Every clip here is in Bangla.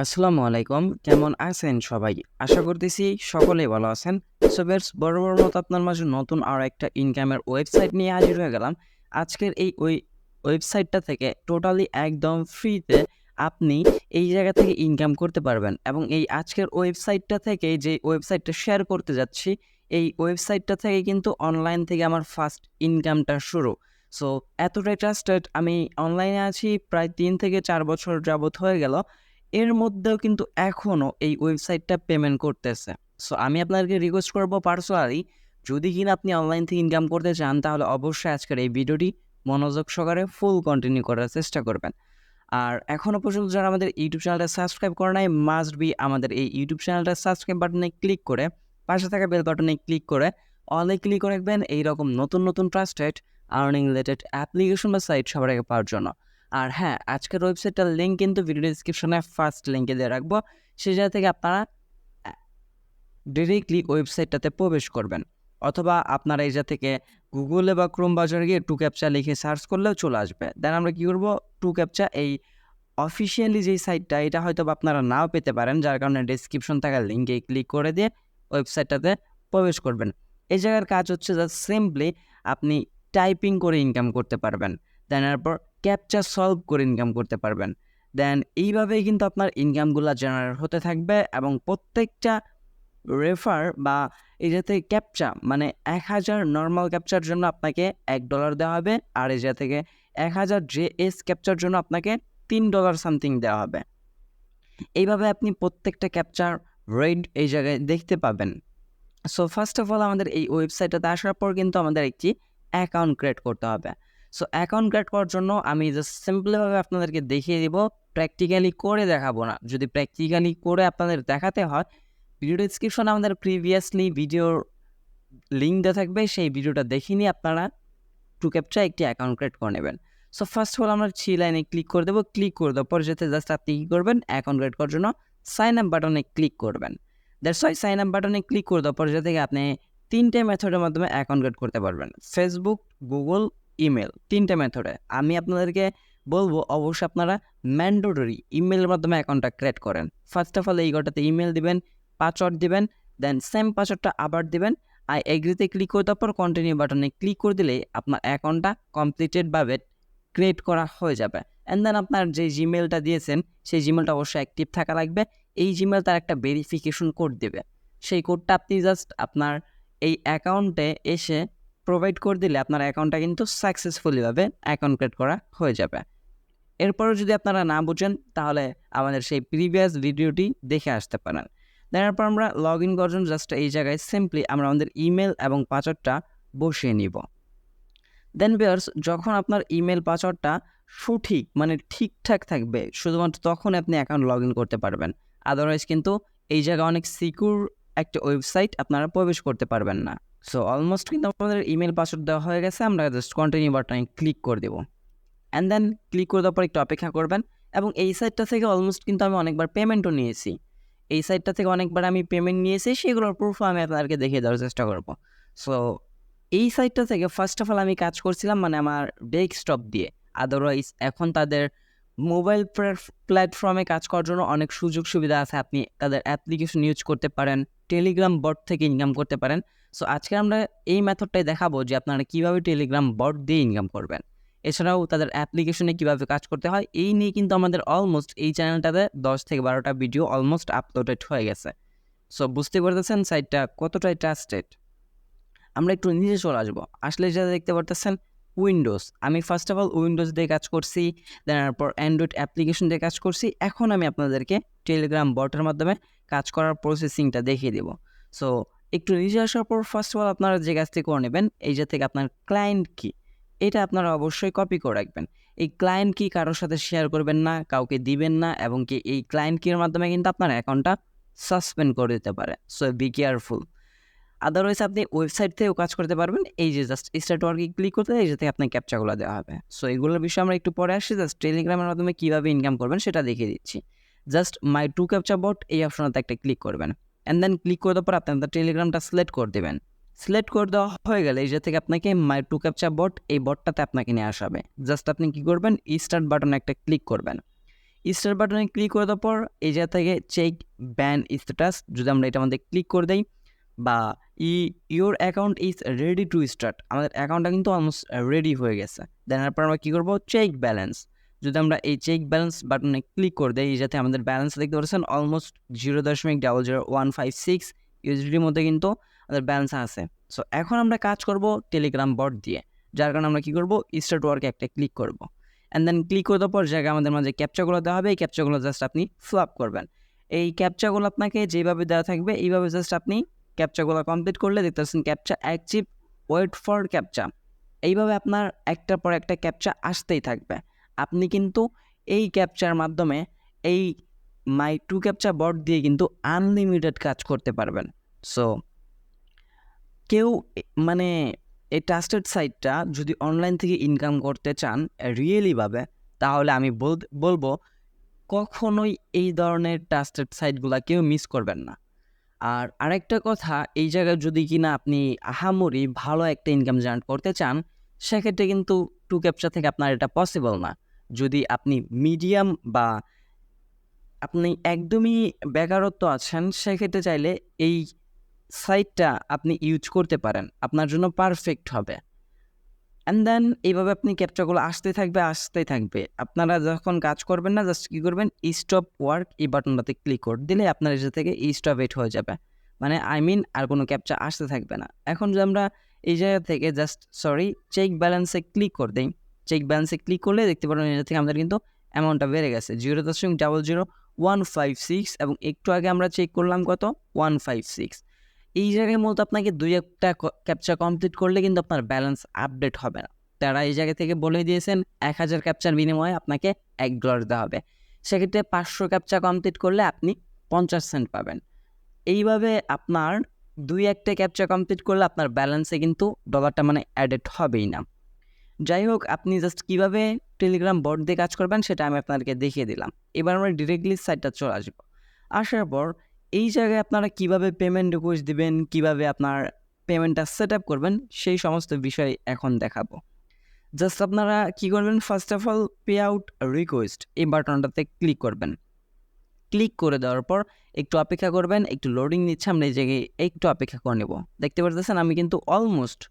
আসসালামু আলাইকুম। কেমন আছেন সবাই? আশা করতেছি সকলেই ভালো আছেন। সো ভিউয়ার্স, বরাবর মতো আপনার মাঝে নতুন আরো একটা ইনকামের ওয়েবসাইট নিয়ে হাজির হয়ে গেলাম। আজকের এই ওয়েবসাইটটা থেকে টোটালি একদম ফ্রিতে আপনি এই জায়গা থেকে ইনকাম করতে পারবেন এবং এই আজকের ওয়েবসাইটটা থেকে যে ওয়েবসাইটটা শেয়ার করতে যাচ্ছি, এই ওয়েবসাইটটা থেকে কিন্তু অনলাইন থেকে আমার ফার্স্ট ইনকামটা শুরু। সো এতটাই ট্রাস্টেড, আমি অনলাইনে আছি প্রায় ৩ থেকে ৪ বছর যাবৎ হয়ে গেল। এর মধ্যেও কিন্তু এখনও এই ওয়েবসাইটটা পেমেন্ট করতেছে। সো আমি আপনাদেরকে রিকোয়েস্ট করব পার্সোনালি, যদি কিনা আপনি অনলাইন থেকে ইনকাম করতে চান তাহলে অবশ্যই আজকের এই ভিডিওটি মনোযোগ সহকারে ফুল কন্টিনিউ করার চেষ্টা করবেন। আর এখনও পর্যন্ত যারা আমাদের ইউটিউব চ্যানেলটা সাবস্ক্রাইব করে নাই, মাস্ট বি আমাদের এই ইউটিউব চ্যানেলটা সাবস্ক্রাইব বাটনে ক্লিক করে পাশে থাকা বেল বাটনে ক্লিক করে অলে ক্লিক করে রাখবেন এইরকম নতুন নতুন ট্রাস্টেড আর্নিং রিলেটেড অ্যাপ্লিকেশন বা সাইট সবার আগে পাওয়ার জন্য। আর হ্যাঁ, আজকের ওয়েবসাইটটার লিঙ্ক কিন্তু ভিডিও ডিসক্রিপশনে ফার্স্ট লিঙ্কে দিয়ে রাখবো। সেই জায়গা থেকে আপনারা ডিরেক্টলি ওয়েবসাইটটাতে প্রবেশ করবেন, অথবা আপনারা এই জায়গা থেকে গুগলে বা ক্রোম ব্রাউজারে গিয়ে টু ক্যাপচা লিখে সার্চ করলেও চলে আসবে। দেন আমরা কী করবো, টু ক্যাপচা এই অফিসিয়ালি যেই সাইটটা, এটা হয়তো বা আপনারা নাও পেতে পারেন, যার কারণে ডেসক্রিপশন থাকা লিঙ্কে ক্লিক করে দিয়ে ওয়েবসাইটটাতে প্রবেশ করবেন। এই জায়গার কাজ হচ্ছে জাস্ট সিম্পলি আপনি টাইপিং করে ইনকাম করতে পারবেন, দেন এরপর ক্যাপচা সলভ করে ইনকাম করতে পারবেন। দেন এইভাবেই কিন্তু আপনার ইনকামগুলো জেনারেট হতে থাকবে এবং প্রত্যেকটা রেফার বা এই যাতে ক্যাপচা মানে ১,০০০ নর্মাল ক্যাপচার জন্য আপনাকে $১ দেওয়া হবে, আর এই জায়গা থেকে ১,০০০ JS ক্যাপচার জন্য আপনাকে $3 সামথিং দেওয়া হবে। এইভাবে আপনি প্রত্যেকটা ক্যাপচার রেট এই জায়গায় দেখতে পাবেন। সো ফার্স্ট অফ অল আমাদের এই ওয়েবসাইটটাতে আসার পর কিন্তু আমাদের একটি অ্যাকাউন্ট ক্রিয়েট করতে হবে। সো অ্যাকাউন্ট ক্রিয়েট করার জন্য আমি জাস্ট সিম্পলভাবে আপনাদেরকে দেখিয়ে দিব, প্র্যাকটিক্যালি করে দেখাবো না। যদি প্র্যাকটিক্যালি করে আপনাদের দেখাতে হয়, ভিডিও ডিসক্রিপশনে আমাদের প্রিভিয়াসলি ভিডিওর লিঙ্ক দেওয়া থাকবে, সেই ভিডিওটা দেখে নিয়ে আপনারা টু ক্যাপচা একটি অ্যাকাউন্ট ক্রিয়েট করে নেবেন। সো ফার্স্ট অফ অল আমরা থ্রি লাইনে ক্লিক করে দেবো। ক্লিক করে দেওয়ার পর যেতে জাস্ট আপনি কী করবেন, অ্যাকাউন্ট ক্রিয়েট করার জন্য সাইন আপ বাটনে ক্লিক করবেন। দ্যাটস ওয়াই সাইন আপ বাটনে ক্লিক করে দেওয়ার পর যে থেকে আপনি ৩টে মেথডের মাধ্যমে অ্যাকাউন্ট ক্রিয়েট করতে পারবেন, ফেসবুক, গুগল, ইমেল, ৩টে মেথডে। আমি আপনাদেরকে বলবো অবশ্যই আপনারা ম্যান্ডেটরি ইমেলের মাধ্যমে অ্যাকাউন্টটা ক্রিয়েট করেন। ফার্স্ট অফ অল এই ঘরটাতে ইমেল দিবেন, পাসওয়ার্ড দিবেন, দেন সেম পাসওয়ার্ডটা আবার দিবেন। আই এগ্রিতে ক্লিক করে দেওয়ার পর কন্টিনিউ বাটনে ক্লিক করে দিলেই আপনার অ্যাকাউন্টটা কমপ্লিটেডভাবে ক্রিয়েট করা হয়ে যাবে। অ্যান্ড দেন আপনার যে জিমেলটা দিয়েছেন সেই জিমেলটা অবশ্যই অ্যাক্টিভ থাকা লাগবে। এই জিমেল তার একটা ভেরিফিকেশন কোড দেবে, সেই কোডটা আপনি জাস্ট আপনার এই অ্যাকাউন্টে এসে প্রোভাইড করে দিলে আপনার অ্যাকাউন্টটা কিন্তু সাকসেসফুলিভাবে অ্যাকাউন্ট ক্রিয়েট করা হয়ে যাবে। এরপরও যদি আপনারা না বুঝেন তাহলে আমাদের সেই প্রিভিয়াস ভিডিওটি দেখে আসতে পারেন। তারপর আমরা লগ ইন করার জন্য জাস্ট এই জায়গায় সিম্পলি আমরা আমাদের ইমেল এবং পাসওয়ার্ডটা বসিয়ে নিব। দেন ভিউয়ার্স, যখন আপনার ইমেল পাসওয়ার্ডটা সঠিক মানে ঠিকঠাক থাকবে, শুধুমাত্র তখন আপনি অ্যাকাউন্ট লগ ইন করতে পারবেন। আদারওয়াইজ কিন্তু এই জায়গায় অনেক সিকিউর একটা ওয়েবসাইট, আপনারা প্রবেশ করতে পারবেন না। সো অলমোস্ট কিন্তু আমাদের ইমেল পাসওয়ার্ড দেওয়া হয়ে গেছে, আমরা জাস্ট কন্টিনিউ বাটনে ক্লিক করে দেবো। অ্যান্ড দেন ক্লিক করে দেওয়ার পর একটু অপেক্ষা করবেন। এবং এই সাইটটা থেকে অলমোস্ট কিন্তু আমি অনেকবার পেমেন্টও নিয়েছি। এই সাইটটা থেকে অনেকবার আমি পেমেন্ট নিয়েছি, সেগুলোর প্রুফও আমি আপনাদেরকে দেখিয়ে দেওয়ার চেষ্টা করব। সো এই সাইটটা থেকে ফার্স্ট অফ অল আমি কাজ করছিলাম মানে আমার ডেস্কটপ দিয়ে। আদারওয়াইজ এখন তাদের মোবাইল প্ল্যাটফর্মে কাজ করার জন্য অনেক সুযোগ সুবিধা আছে। আপনি তাদের অ্যাপ্লিকেশন ইউজ করতে পারেন, টেলিগ্রাম বট থেকে ইনকাম করতে পারেন। সো আজকে আমরা এই মেথডটাই দেখাবো যে আপনারা কীভাবে টেলিগ্রাম বট দিয়ে ইনকাম করবেন। এছাড়াও তাদের অ্যাপ্লিকেশনে কীভাবে কাজ করতে হয় এই নিয়ে কিন্তু আমাদের অলমোস্ট এই চ্যানেলটাতে 10 থেকে 12টা ভিডিও অলমোস্ট আপলোডেড হয়ে গেছে। সো বুঝতে পারতেছেন সাইটটা কতটাই ট্রাস্টেড। আমরা একটু নিচে চলে আসবো। আসলে যেটা দেখতে পারতেছেন উইন্ডোজ, আমি ফার্স্ট অফ অল উইন্ডোজ দিয়ে কাজ করছি, দেন তারপর অ্যান্ড্রয়েড অ্যাপ্লিকেশন দিয়ে কাজ করছি। এখন আমি আপনাদেরকে টেলিগ্রাম বটের মাধ্যমে কাজ করার প্রসেসিংটা দেখিয়ে দেবো। সো একটু নিচে আসার পর ফার্স্ট অফ অল আপনারা যে কাজটি করে নেবেন, এই যে থেকে আপনার ক্লায়েন্ট কি, এটা আপনারা অবশ্যই কপি করে রাখবেন। এই ক্লায়েন্ট কি কারোর সাথে শেয়ার করবেন না, কাউকে দিবেন না, এবং কি এই ক্লায়েন্ট কির মাধ্যমে কিন্তু আপনার অ্যাকাউন্টটা সাসপেন্ড করে দিতে পারে। So be careful. আদারওয়াইজ আপনি ওয়েবসাইট থেকেও কাজ করতে পারবেন। এই যে জাস্ট স্টার্ট ওয়ার্কে ক্লিক করতে এই যে থেকে আপনার ক্যাপচাগুলো দেওয়া হবে। সো এগুলোর বিষয়ে আমরা একটু পরে আসছি। জাস্ট টেলিগ্রামের মাধ্যমে কীভাবে ইনকাম করবেন সেটা দেখিয়ে দিচ্ছি। জাস্ট মাই টু ক্যাপচা বট এই অপশনটাতে একটা ক্লিক করবেন। অ্যান্ড দেন ক্লিক করে দেওয়ার পর আপনি আপনার টেলিগ্রামটা সিলেক্ট করে দেবেন। সিলেক্ট করে দেওয়া হয়ে গেলে এই যে থেকে আপনাকে মাই টু ক্যাপচা বট এই বটটাতে আপনাকে নিয়ে আসা হবে। জাস্ট আপনি কী করবেন, স্টার্ট বাটনে একটা ক্লিক করবেন। স্টার বাটনে ক্লিক করে দেওয়ার পর এই জায়গা থেকে চেক ব্যান স্ট্যাটাস যদি আমরা এটা মধ্যে ক্লিক করে দেই, বা your account is ready to start, আমাদের অ্যাকাউন্টটা কিন্তু অলমোস্ট রেডি হয়ে গেছে। দেন এরপর আমরা কী করবো, চেক ব্যালেন্স, যদি আমরা এই চেক ব্যালেন্স বাটনে ক্লিক করে দিই, যাতে আমাদের ব্যালেন্স দেখতে পাচ্ছেন অলমোস্ট 0.00156 ইউএসডির মধ্যে কিন্তু আমাদের ব্যালেন্স আছে। সো এখন আমরা কাজ করব টেলিগ্রাম বট দিয়ে, যার কারণে আমরা কী করবো, স্টার্ট ওয়ার্কে একটা ক্লিক করবো। অ্যান্ড দেন ক্লিক করে দেওয়ার পর জায়গায় আমাদের মাঝে ক্যাপচাগুলো দেওয়া হবে, এই ক্যাপচাগুলো জাস্ট আপনি ফ্লাপ করবেন। এই ক্যাপচাগুলো আপনাকে যেভাবে দেওয়া থাকবে এইভাবে জাস্ট আপনি ক্যাপচাগুলো কমপ্লিট করলে দেখতে পাচ্ছেন captcha achieve, wait for captcha, এইভাবে আপনার একটার পর একটা ক্যাপচা আসতেই থাকবে। আপনি কিন্তু এই ক্যাপচার মাধ্যমে এই মাই টু ক্যাপচা বট দিয়ে কিন্তু আনলিমিটেড কাজ করতে পারবেন। সো কেউ মানে এই ট্রাস্টেড সাইটটা যদি অনলাইন থেকে ইনকাম করতে চান রিয়েলিভাবে, তাহলে আমি বলবো কখনোই এই ধরনের ট্রাস্টেড সাইটগুলো কেউ মিস করবেন না। আর আরেকটা কথা, এই জায়গায় যদি কিনা আপনি আহামরি ভালো একটা ইনকাম জেনারেট করতে চান, সেক্ষেত্রে কিন্তু টু ক্যাপচা থেকে আপনার এটা পসিবল না। যদি আপনি মিডিয়াম বা আপনি একদমই বেকারত্ব আছেন, সেক্ষেত্রে চাইলে এই সাইটটা আপনি ইউজ করতে পারেন, আপনার জন্য পারফেক্ট হবে। অ্যান্ড দেন এইভাবে আপনি ক্যাপচাগুলো আসতেই থাকবে। আপনারা যখন কাজ করবেন না, জাস্ট কী করবেন, স্টপ ওয়ার্ক এই বাটনটাতে ক্লিক করে দিলে আপনার এসে থেকে স্টপ ওয়েট হয়ে যাবে, মানে আর কোনো ক্যাপচা আসতে থাকবে না। এখন যদি আমরা এই জায়গা থেকে জাস্ট চেক ব্যালেন্সে ক্লিক করে দিই, চেক ব্যালেন্সে ক্লিক করলে দেখতে পারেন এটা থেকে আমাদের কিন্তু অ্যামাউন্টটা বেড়ে গেছে 0.00156, এবং একটু আগে আমরা চেক করলাম কত, 156। এই জায়গায় মূলত আপনাকে 2-1টা ক্যাপচা কমপ্লিট করলে কিন্তু আপনার ব্যালেন্স আপডেট হবে না। তারা এই জায়গা থেকে বলে দিয়েছেন 1000 ক্যাপচার বিনিময়ে আপনাকে $1 দেওয়া হবে। সেক্ষেত্রে 500 ক্যাপচা কমপ্লিট করলে আপনি 50 সেন্ট পাবেন। এইভাবে আপনার 2-1টা ক্যাপচা কমপ্লিট করলে আপনার ব্যালেন্সে কিন্তু ডলারটা মানে অ্যাডেড হবেই না। যাই হোক, আপনি জাস্ট কীভাবে টেলিগ্রাম বট দিয়ে কাজ করবেন সেটা আমি আপনাদেরকে দেখিয়ে দিলাম। এবার আমরা ডিরেক্টলি সাইটটা চলে আসবো। আসার পর এই জায়গায় আপনারা কিভাবে পেমেন্ট রিকোয়েস্ট দিবেন, কিভাবে আপনার পেমেন্টটা সেট আপ করবেন, সেই সমস্ত বিষয় এখন দেখাবো। জাস্ট আপনারা কি করবেন, first of all pay out request এই বাটনটাতে ক্লিক করবেন। ক্লিক করে দেওয়ার পর একটু অপেক্ষা করবেন, একটু লোডিং নিচ্ছে, আমরা এই জায়গায় একটু অপেক্ষা করে নেব। দেখতে পাচ্ছেন আমি কিন্তু অলমোস্ট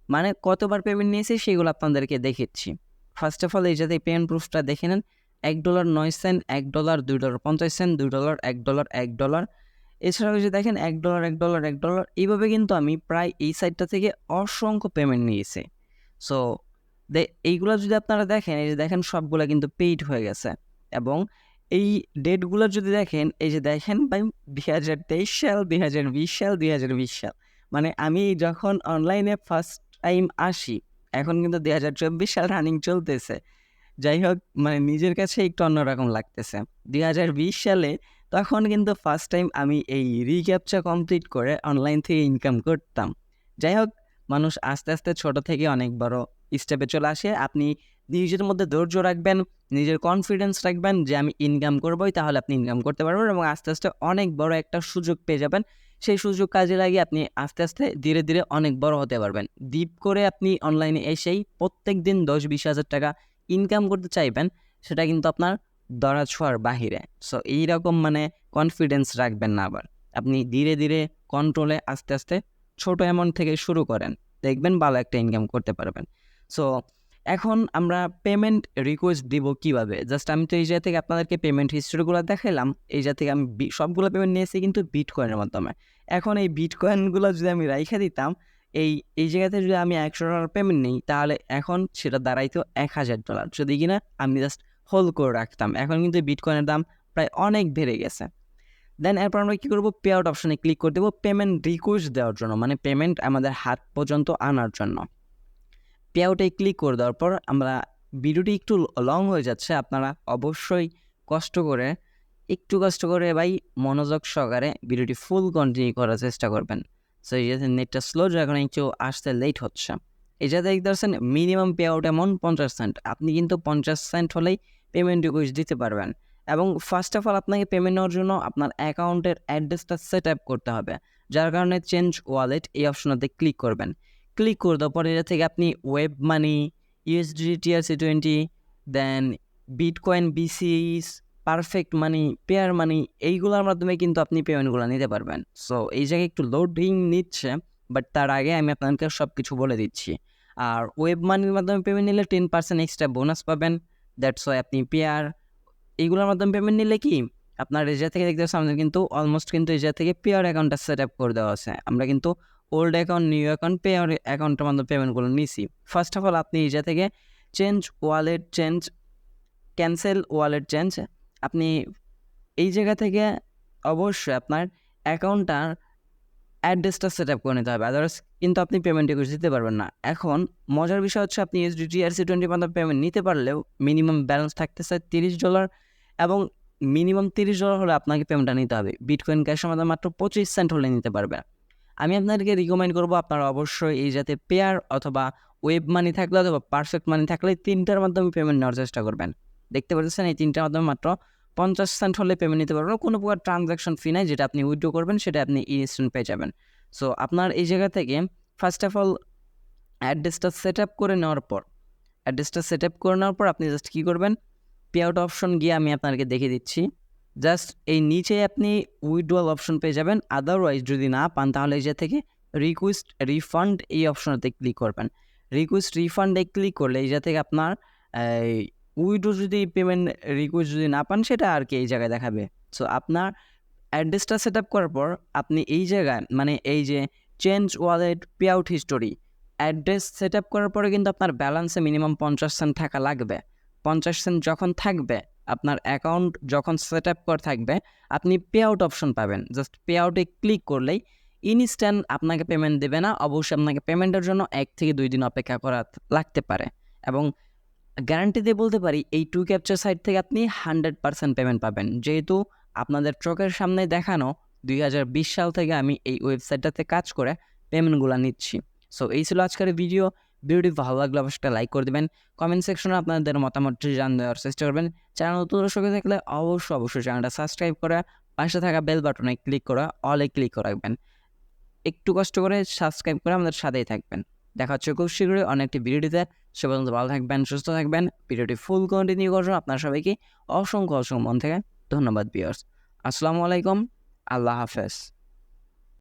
মানে কতবার পেমেন্ট নিয়েছি সেগুলো আপনাদেরকে দেখাচ্ছি। ফার্স্ট অফ অল এই যাতে পেমেন্ট প্রুফটা দেখে নেন, $1.09, $1, $2.50, $2, $1, $1। এছাড়াও যে দেখেন $1, $1, $1, এইভাবে কিন্তু আমি প্রায় এই সাইটটা থেকে অসংখ্য পেমেন্ট নিয়েছি। সো এইগুলো যদি আপনারা দেখেন, এই যে দেখেন সবগুলো কিন্তু পেইড হয়ে গেছে। এবং এই ডেটগুলো যদি দেখেন, এই যে দেখেন ভাই 2023 সাল, 2020 সাল, 2020 সাল, মানে আমি যখন অনলাইনে ফার্স্ট টাইম আসি, এখন কিন্তু 2024 সাল রানিং চলতেছে। যাই হোক, মানে নিজের কাছে একটু অন্যরকম লাগতেছে। 2020 সালে তখন কিন্তু ফার্স্ট টাইম আমি এই রিক্যাপচা কমপ্লিট করে অনলাইন থেকে ইনকাম করতাম। যাই হোক, মানুষ আস্তে আস্তে ছোট থেকে অনেক বড় স্টেপে চলে আসে। আপনি নিজের মধ্যে ধৈর্য রাখবেন, নিজের কনফিডেন্স রাখবেন যে আমি ইনকাম করবোই, তাহলে আপনি ইনকাম করতে পারবেন এবং আস্তে আস্তে অনেক বড় একটা সুযোগ পেয়ে যাবেন। সেই সুযোগ কাজে লাগিয়ে আপনি আস্তে আস্তে ধীরে ধীরে অনেক বড় হতে পারবেন। ডিপ করে আপনি অনলাইনে এসেই প্রত্যেক দিন 10-20 হাজার টাকা ইনকাম করতে চাইবেন, সেটা কিন্তু আপনার ধরা ছোঁয়ার বাহিরে। সো এইরকম মানে কনফিডেন্স রাখবেন না। আবার আপনি ধীরে ধীরে কন্ট্রোলে আস্তে আস্তে ছোট অ্যামাউন্ট থেকে শুরু করেন, দেখবেন ভালো একটা ইনকাম করতে পারবেন। সো এখন আমরা পেমেন্ট রিকোয়েস্ট দিব কিভাবে। জাস্ট আমি তো এই জায়গা থেকে আপনাদেরকে পেমেন্ট হিস্ট্রিগুলো দেখালাম। এই জায়গা থেকে আমি সবগুলো পেমেন্ট নিয়েছি কিন্তু বিটকয়েনের মাধ্যমে। এখন এই বিটকয়েনগুলো যদি আমি রাইখা দিতাম, এই জায়গাতে যদি আমি $100 পেমেন্ট নিই, তাহলে এখন সেটা দাঁড়াইতো $1000, যদি কিনা আমি জাস্ট হোল্ড করে রাখতাম। এখন কিন্তু বিটকয়েনের দাম প্রায় অনেক বেড়ে গেছে। দেন এরপর আমরা কী করবো, পে আউট অপশানে ক্লিক করে দেবো পেমেন্ট রিকোয়েস্ট দেওয়ার জন্য, মানে পেমেন্ট আমাদের হাত পর্যন্ত আনার জন্য। পে আউটে ক্লিক করে দেওয়ার পর আমরা, ভিডিওটি একটু লং হয়ে যাচ্ছে, আপনারা অবশ্যই একটু কষ্ট করে ভাই মনোযোগ সহকারে ভিডিওটি ফুল কন্টিনিউ করার চেষ্টা করবেন। সো এই যে নেটটা স্লো, যার কারণে একটু আসতে লেট হচ্ছে। এই যে দেখতে পাচ্ছেন minimum payout amount 50 cent, আপনি কিন্তু 50 সেন্ট হলেই পেমেন্ট রিকোয়েস্ট দিতে পারবেন। এবং ফার্স্ট অফ অল আপনাকে পেমেন্ট নেওয়ার জন্য আপনার অ্যাকাউন্টের অ্যাড্রেসটা সেট আপ করতে হবে, যার কারণে চেঞ্জ ওয়ালেট এই অপশনটাতে ক্লিক করবেন। ক্লিক করে দেওয়ার পর এটা থেকে আপনি ওয়েব মানি, USD TRC20, দেন বিটকয়েন BCs, পারফেক্ট মানি, পেয়ার মানি এইগুলোর মাধ্যমে কিন্তু আপনি পেমেন্টগুলো নিতে পারবেন। সো এই জায়গায় একটু লোডিং নিচ্ছে, বাট তার আগে আমি আপনাদেরকে সব কিছু বলে দিচ্ছি। আর ওয়েব মানির মাধ্যমে পেমেন্ট নিলে 10% এক্সট্রা বোনাস পাবেন। দ্যাটস ওয়াই আপনি পেয়ার এইগুলোর মাধ্যমে পেমেন্ট নিলে কি আপনার এজা থেকে দেখতে পাচ্ছেন আমাদের কিন্তু অলমোস্ট কিন্তু এজা থেকে পেয়ার অ্যাকাউন্টটা সেট আপ করে দেওয়া আছে। আমরা কিন্তু old account, new account, pair অ্যাকাউন্টের মাধ্যমে পেমেন্টগুলো নিছি। ফার্স্ট অফ অল আপনি এজা থেকে ক্যান্সেল ওয়ালেট চেঞ্জ, আপনি এই জায়গা থেকে অবশ্যই আপনার অ্যাকাউন্টটার অ্যাড্রেসটা সেট আপ করে নিতে হবে, আদারওয়াইজ কিন্তু আপনি পেমেন্ট রিকোয়েস্ট দিতে পারবেন না। এখন মজার বিষয় হচ্ছে আপনি USDT ERC20 মাধ্যমে পেমেন্ট নিতে পারলেও মিনিমাম ব্যালেন্স থাকতেছে $30 এবং মিনিমাম $30 হলে আপনাকে পেমেন্টটা নিতে হবে। বিটকয়েন ক্যাশের মাধ্যমে মাত্র 25 সেন্ট হলে নিতে পারবে। আমি আপনাদেরকে রিকমেন্ড করবো আপনারা অবশ্যই এই যাতে পেয়ার অথবা ওয়েব মানি থাকলে অথবা পারফেক্ট মানি থাকলে 3টার মাধ্যমে পেমেন্ট নেওয়ার চেষ্টা করবেন। দেখতে পাচ্ছেন এই 3টার মাধ্যমে মাত্র 50 সেন্ট হলে পেমেন্ট নিতে পারবেন। কোনো প্রকার ট্রানজাকশন ফি নাই, যেটা আপনি উইথড্র করবেন সেটা আপনি ইনস্ট্যান্ট পেয়ে যাবেন। সো আপনার এই জায়গা থেকে ফার্স্ট অফ অল অ্যাড্রেসটা সেট আপ করে নেওয়ার পর আপনি জাস্ট কী করবেন, পে আউট অপশন গিয়ে আমি আপনাদেরকে দেখিয়ে দিচ্ছি। জাস্ট এই নিচে আপনি উইথড্রয়াল অপশন পেয়ে যাবেন। আদারওয়াইজ যদি না পান তাহলে এই যে থেকে রিকোয়েস্ট রিফান্ড এই অপশনতে ক্লিক করবেন। রিকোয়েস্ট রিফান্ডে ক্লিক করলে এই থেকে আপনার উইথড্র যদি পেমেন্ট রিকোয়েস্ট যদি না পান সেটা আর কি এই জায়গায় দেখাবে। সো আপনার অ্যাড্রেসটা সেট আপ করার পর আপনি এই জায়গায় মানে এই যে change wallet pay out history address set up করার পরে কিন্তু আপনার ব্যালেন্সে মিনিমাম 50 সেন্ট থাকা লাগবে। 50 সেন্ট যখন থাকবে, আপনার অ্যাকাউন্ট যখন সেট আপ করা থাকবে, আপনি পে আউট অপশন পাবেন। জাস্ট পে আউটে ক্লিক করলেই ইনস্ট্যান্ট আপনাকে পেমেন্ট দেবে না, অবশ্যই আপনাকে পেমেন্টের জন্য 1 থেকে 2 দিন অপেক্ষা করা লাগতে পারে। এবং গ্যারান্টি দিয়ে বলতে পারি এই টু ক্যাপচার সাইট থেকে আপনি 100% পেমেন্ট পাবেন, যেহেতু আপনাদের চোখের সামনে দেখানো 2020 সাল থেকে আমি এই ওয়েবসাইটটাতে কাজ করে পেমেন্টগুলো নিচ্ছি। সো এই ছিল আজকের ভিডিওটি ভালো লাগলে অবশ্যই লাইক করে দেবেন। কমেন্ট সেকশনে আপনাদের মতামতটি জানার চেষ্টা করবেন। চ্যানেল নতুন দর্শক থাকলে অবশ্যই চ্যানেলটা সাবস্ক্রাইব করে পাশে থাকা বেল বাটনে ক্লিক করে অলে ক্লিক করে রাখবেন। একটু কষ্ট করে সাবস্ক্রাইব করে আমাদের সাথেই থাকবেন। দেখা হচ্ছে খুব শীঘ্রই অন্য একটি ভিডিওতে। সে পর্যন্ত ভালো থাকবেন, সুস্থ থাকবেন। ভিডিওটি ফুল কন্টিনিউ করুন। আপনার সবাইকে অসংখ্য মন থেকে ধন্যবাদ ভিউয়ার্স। আসসালামু আলাইকুম, আল্লাহ হাফেজ।